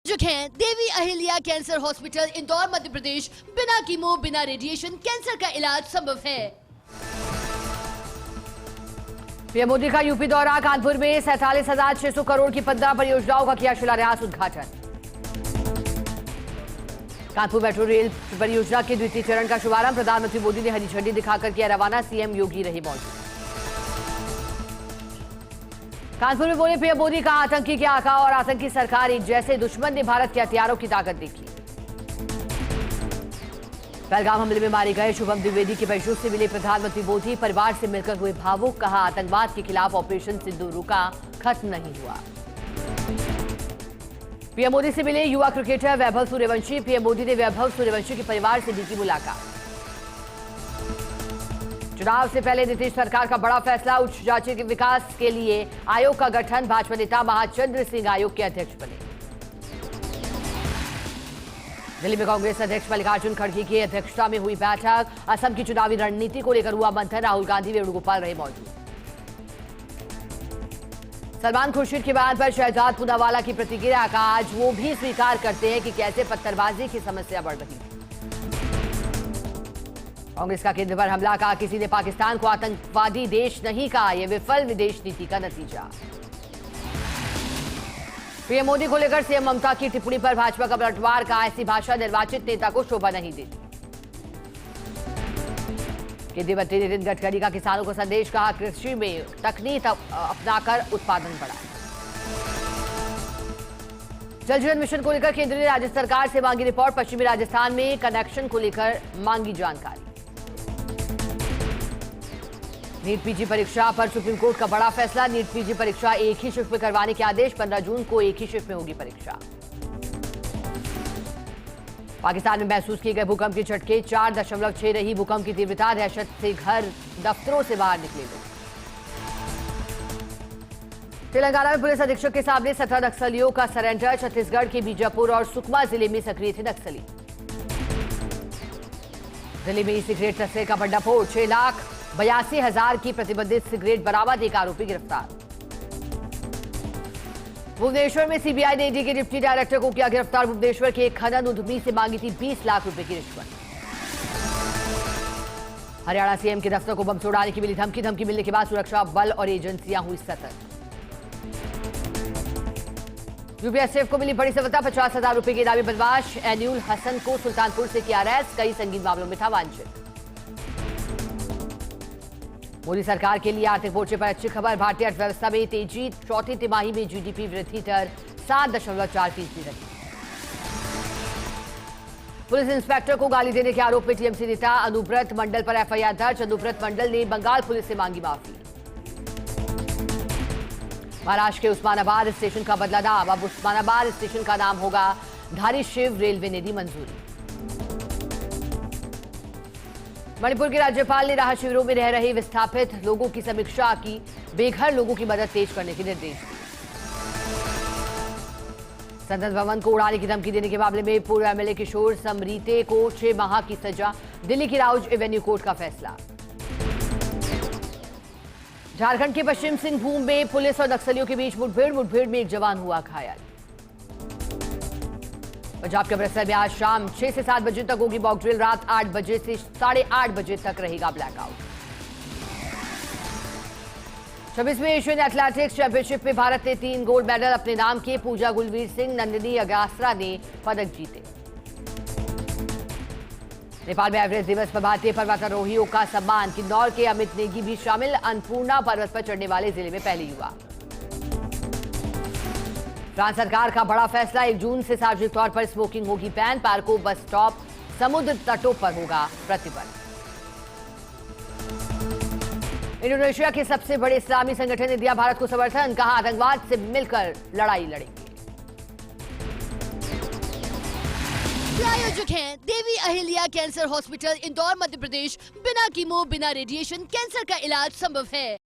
आयोजक हैं Devi Ahilya cancer hospital, Indore, Madhya Pradesh. बिना कीमो, बिना रेडिएशन कैंसर का इलाज संभव है। पीएम मोदी का यूपी दौरा। कानपुर में 47,600 करोड़ की 15 परियोजनाओं का किया शिलान्यास उद्घाटन। कानपुर मेट्रो रेल परियोजना के द्वितीय चरण का शुभारंभ। प्रधानमंत्री मोदी ने हरी झंडी दिखाकर किया रवाना। सीएम योगी रहे मौजूद। कानपुर में बोले पीएम मोदी का आतंकी के आका और आतंकी सरकार एक जैसे, दुश्मन ने भारत के हथियारों की ताकत देखी। पहलगाम हमले में मारे गए शुभम द्विवेदी के परिजनों से मिले प्रधानमंत्री मोदी। परिवार से मिलकर हुए भावुक। कहा, आतंकवाद के खिलाफ ऑपरेशन सिंदूर रुका, खत्म नहीं हुआ। पीएम मोदी से मिले युवा क्रिकेटर वैभव सूर्यवंशी। पीएम मोदी ने वैभव सूर्यवंशी के परिवार से दी की मुलाकात। चुनाव से पहले नीतीश सरकार का बड़ा फैसला। उच्च जांच के विकास के लिए आयोग का गठन। भाजपा नेता महाचंद्र सिंह आयोग के अध्यक्ष बने। दिल्ली में कांग्रेस अध्यक्ष मल्लिकार्जुन खड़गे की अध्यक्षता में हुई बैठक। असम की चुनावी रणनीति को लेकर हुआ मंथन। राहुल गांधी, वेणुगोपाल रहे मौजूद। सलमान खुर्शीद के बयान पर शहजाद पूनावाला की प्रतिक्रिया। का आज वो भी स्वीकार करते हैं कि कैसे पत्थरबाजी की समस्या बढ़ रही है। कांग्रेस का केंद्र पर हमला। कहा, किसी ने पाकिस्तान को आतंकवादी देश नहीं कहा, यह विफल विदेश नीति का नतीजा। पीएम मोदी को लेकर सीएम ममता की टिप्पणी पर भाजपा का पलटवार। कहा, ऐसी भाषा निर्वाचित नेता को शोभा नहीं देती। केंद्रीय मंत्री नितिन गडकरी का किसानों को संदेश। कहा, कृषि में तकनीक अपनाकर उत्पादन बढ़ाएं। जल जीवन मिशन को लेकर केंद्र ने राज्य सरकार से मांगी रिपोर्ट। पश्चिमी राजस्थान में कनेक्शन को लेकर मांगी जानकारी। नीट पीजी परीक्षा पर सुप्रीम कोर्ट का बड़ा फैसला। नीट पीजी परीक्षा एक ही शिफ्ट में करवाने के आदेश। 15 जून को एक ही शिफ्ट में होगी परीक्षा। पाकिस्तान में महसूस किए गए भूकंप के झटके। 4.6 रही भूकंप की तीव्रता। दहशत से घर, दफ्तरों से बाहर निकले लोग। तेलंगाना में पुलिस अधीक्षक के सामने 17 नक्सलियों का सरेंडर। छत्तीसगढ़ के बीजापुर और सुकमा जिले में सक्रिय थे नक्सली। दिल्ली में ई सिगरेट तस्करी का भंडाफोड़। 6,82,000 की प्रतिबंधित सिगरेट बरामद। एक आरोपी गिरफ्तार। भुवनेश्वर में सीबीआई ने ईडी के डिप्टी डायरेक्टर को किया गिरफ्तार। भुवनेश्वर के एक खनन उद्यमी से मांगी थी 20 लाख रुपए की रिश्वत। हरियाणा सीएम के दफ्तर को बम से उड़ाने की मिली धमकी। धमकी मिलने के बाद सुरक्षा बल और एजेंसियां हुई सतर्क। यूपीएसएफ को मिली बड़ी सफलता। 50,000 रुपए के इनामी बदमाश एन्युल हसन को सुल्तानपुर से किया अरेस्ट। कई संगीन मामलों में था वांछित। मोदी सरकार के लिए आर्थिक मोर्चे पर अच्छी खबर। भारतीय अर्थव्यवस्था में तेजी। चौथी तिमाही में जीडीपी वृद्धि दर 7.4% रही। पुलिस इंस्पेक्टर को गाली देने के आरोप में टीएमसी नेता अनुब्रत मंडल पर एफआईआर दर्ज। अनुब्रत मंडल ने बंगाल पुलिस से मांगी माफी। महाराष्ट्र के उस्मानाबाद स्टेशन का बदला नाम। अब उस्मानाबाद स्टेशन का नाम होगा धारी शिव। रेलवे ने दी मंजूरी। मणिपुर के राज्यपाल ने राहत शिविरों में रह रहे विस्थापित लोगों की समीक्षा की। बेघर लोगों की मदद तेज करने के निर्देश दिए। संसद भवन को उड़ाने की धमकी देने के मामले में पूर्व एमएलए किशोर समरीते को 6 माह की सजा। दिल्ली की राउज एवेन्यू कोर्ट का फैसला। झारखंड के पश्चिम सिंहभूम में पुलिस और नक्सलियों के बीच मुठभेड़ में एक जवान हुआ घायल। पंजाब के अमृतसर में आज शाम 6 से 7 बजे तक होगी मॉक ड्रिल। रात 8 बजे से 8:30 बजे तक रहेगा ब्लैकआउट। 26वें एशियन एथलेटिक्स चैंपियनशिप में भारत ने 3 गोल्ड मेडल अपने नाम किए। पूजा गुलवीर सिंह, नंदिनी अगास्त्रा ने पदक जीते। नेपाल में एवरेस्ट दिवस पर भारतीय पर्वतारोहियों का सम्मान। किन्नौर के अमित नेगी भी शामिल। अन्नपूर्णा पर्वत पर चढ़ने वाले जिले में पहले युवा। फ्रांस सरकार का बड़ा फैसला। 1 जून से सार्वजनिक तौर पर स्मोकिंग होगी बैन। पार्कों, बस स्टॉप, समुद्र तटों पर होगा प्रतिबंध। इंडोनेशिया के सबसे बड़े इस्लामी संगठन ने दिया भारत को समर्थन। कहा, आतंकवाद से मिलकर लड़ाई लड़ेंगे। आयोजक हैं देवी अहिल्या कैंसर हॉस्पिटल, इंदौर, मध्य प्रदेश। बिना कीमो, बिना रेडिएशन कैंसर का इलाज संभव है।